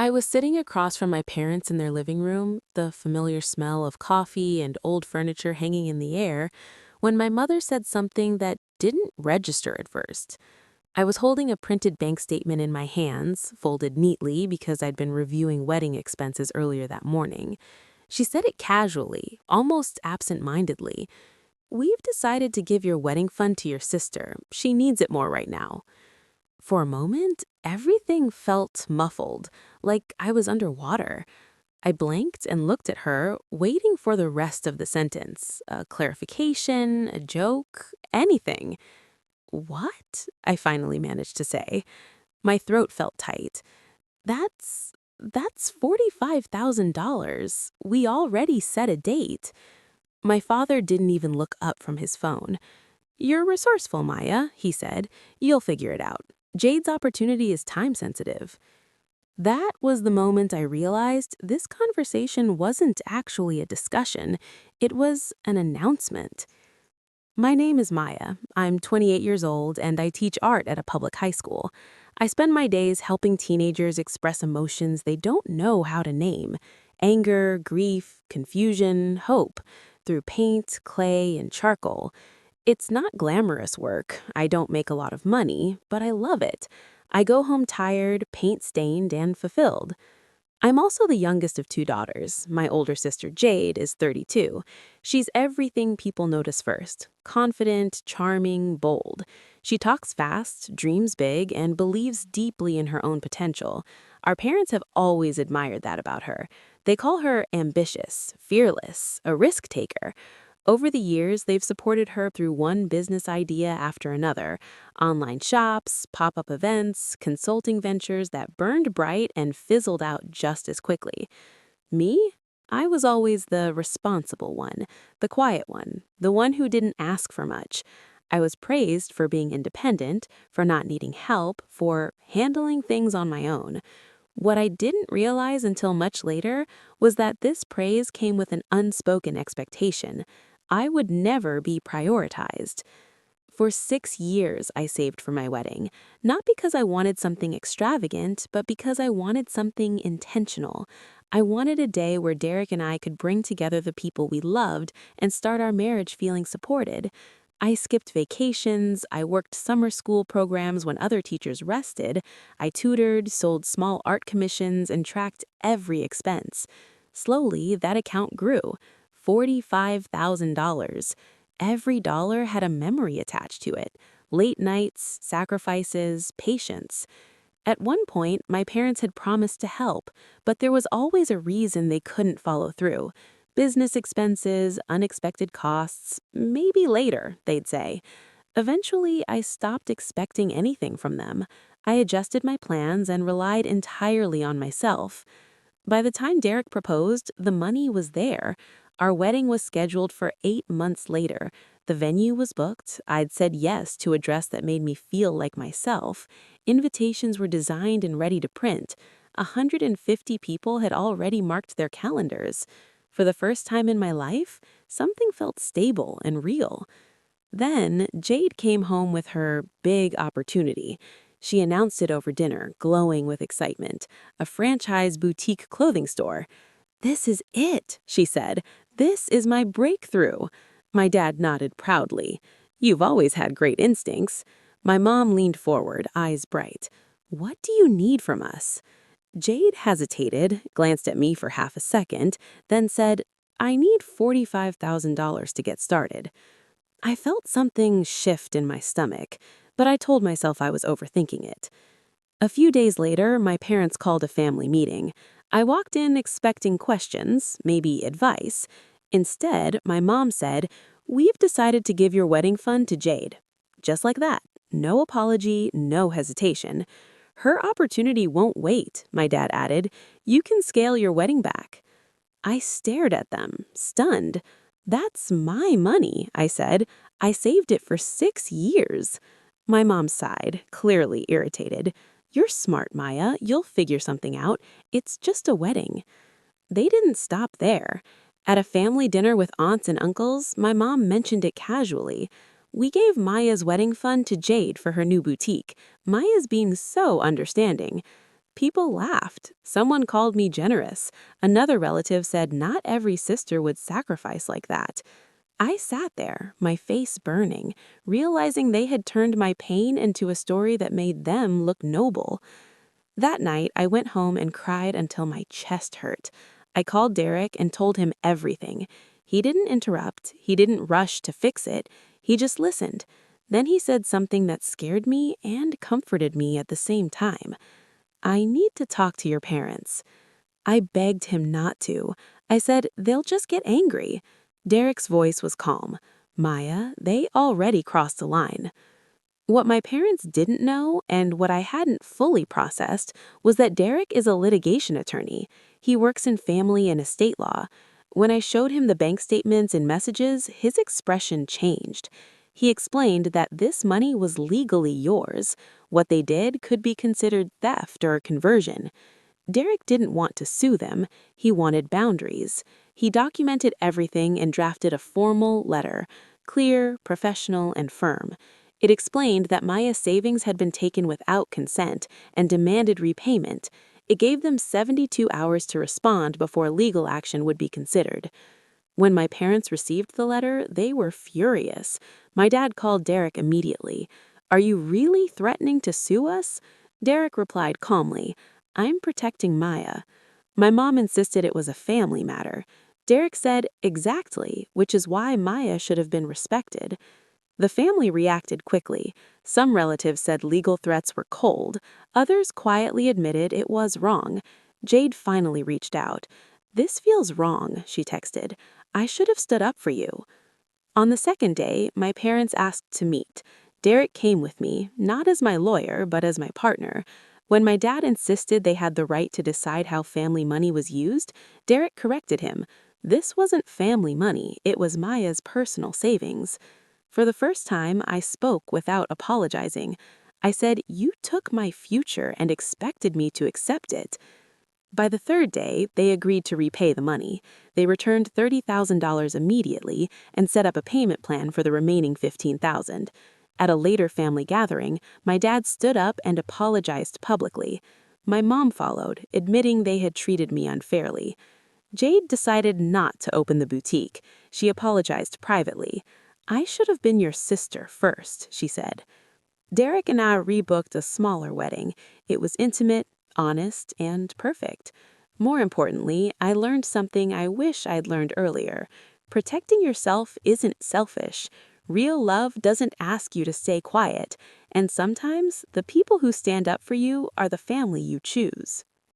I was sitting across from my parents in their living room, the familiar smell of coffee and old furniture hanging in the air, when my mother said something that didn't register at first. I was holding a printed bank statement in my hands, folded neatly because I'd been reviewing wedding expenses earlier that morning. She said it casually, almost absent-mindedly. "We've decided to give your wedding fund to your sister. She needs it more right now." For a moment, everything felt muffled, like I was underwater. I blinked and looked at her, waiting for the rest of the sentence. A clarification, a joke, anything. "What?" I finally managed to say. My throat felt tight. That's $45,000. We already set a date." My father didn't even look up from his phone. "You're resourceful, Maya," he said. "You'll figure it out. Jade's opportunity is time-sensitive." That was the moment I realized this conversation wasn't actually a discussion. It was an announcement. My name is Maya. I'm 28 years old, and I teach art at a public high school. I spend my days helping teenagers express emotions they don't know how to name: anger, grief, confusion, hope, through paint, clay, and charcoal. It's not glamorous work. I don't make a lot of money, but I love it. I go home tired, paint-stained, and fulfilled. I'm also the youngest of two daughters. My older sister, Jade, is 32. She's everything people notice first: confident, charming, bold. She talks fast, dreams big, and believes deeply in her own potential. Our parents have always admired that about her. They call her ambitious, fearless, a risk taker. Over the years, they've supported her through one business idea after another: online shops, pop-up events, consulting ventures that burned bright and fizzled out just as quickly. Me? I was always the responsible one, the quiet one, the one who didn't ask for much. I was praised for being independent, for not needing help, for handling things on my own. What I didn't realize until much later was that this praise came with an unspoken expectation. I would never be prioritized. For 6 years, I saved for my wedding, not because I wanted something extravagant, but because I wanted something intentional. I wanted a day where Derek and I could bring together the people we loved and start our marriage feeling supported. I skipped vacations, I worked summer school programs when other teachers rested, I tutored, sold small art commissions, and tracked every expense. Slowly, that account grew. $45,000. Every dollar had a memory attached to it: late nights, sacrifices, patience. At one point, my parents had promised to help, but there was always a reason they couldn't follow through. Business expenses, unexpected costs, maybe later, they'd say. Eventually, I stopped expecting anything from them. I adjusted my plans and relied entirely on myself. By the time Derek proposed, the money was there. Our wedding was scheduled for 8 months later. The venue was booked. I'd said yes to a dress that made me feel like myself. Invitations were designed and ready to print. 150 people had already marked their calendars. For the first time in my life, something felt stable and real. Then, Jade came home with her big opportunity. She announced it over dinner, glowing with excitement: a franchise boutique clothing store. "This is it," she said. "This is my breakthrough." My dad nodded proudly. "You've always had great instincts." My mom leaned forward, eyes bright. "What do you need from us?" Jade hesitated, glanced at me for half a second, then said, "I need $45,000 to get started." I felt something shift in my stomach, but I told myself I was overthinking it. A few days later, my parents called a family meeting. I walked in expecting questions, maybe advice. Instead, my mom said, "We've decided to give your wedding fund to Jade." Just like that. No apology, no hesitation. "Her opportunity won't wait," my dad added. "You can scale your wedding back." I stared at them, stunned. "That's my money," I said. "I saved it for 6 years." My mom sighed, clearly irritated. "You're smart, Maya. You'll figure something out. It's just a wedding." They didn't stop there. At a family dinner with aunts and uncles, my mom mentioned it casually. "We gave Maya's wedding fund to Jade for her new boutique. Maya's being so understanding." People laughed. Someone called me generous. Another relative said not every sister would sacrifice like that. I sat there, my face burning, realizing they had turned my pain into a story that made them look noble. That night, I went home and cried until my chest hurt. I called Derek and told him everything. He didn't interrupt. He didn't rush to fix it. He just listened. Then he said something that scared me and comforted me at the same time. I need to talk to your parents. I begged him not to. I said, they'll just get angry. Derek's voice was calm. Maya, they already crossed the line. What my parents didn't know, and what I hadn't fully processed, was that Derek is a litigation attorney. He works in family and estate law. When I showed him the bank statements and messages, his expression changed. He explained that this money was legally yours. What they did could be considered theft or conversion. Derek didn't want to sue them. He wanted boundaries. He documented everything and drafted a formal letter, clear, professional, and firm. It explained that Maya's savings had been taken without consent and demanded repayment. It gave them 72 hours to respond before legal action would be considered. When my parents received the letter, they were furious. My dad called Derek immediately. "Are you really threatening to sue us?" Derek replied calmly, "I'm protecting Maya." My mom insisted it was a family matter. Derek said, "Exactly, which is why Maya should have been respected." The family reacted quickly. Some relatives said legal threats were cold. Others quietly admitted it was wrong. Jade finally reached out. "This feels wrong," she texted. "I should have stood up for you." On the second day, my parents asked to meet. Derek came with me, not as my lawyer, but as my partner. When my dad insisted they had the right to decide how family money was used, Derek corrected him. This wasn't family money, it was Maya's personal savings. For the first time, I spoke without apologizing. I said, "You took my future and expected me to accept it." By the third day, they agreed to repay the money. They returned $30,000 immediately and set up a payment plan for the remaining $15,000. At a later family gathering, my dad stood up and apologized publicly. My mom followed, admitting they had treated me unfairly. Jade decided not to open the boutique. She apologized privately. "I should have been your sister first," she said. Derek and I rebooked a smaller wedding. It was intimate, honest, and perfect. More importantly, I learned something I wish I'd learned earlier. Protecting yourself isn't selfish. Real love doesn't ask you to stay quiet, and sometimes the people who stand up for you are the family you choose.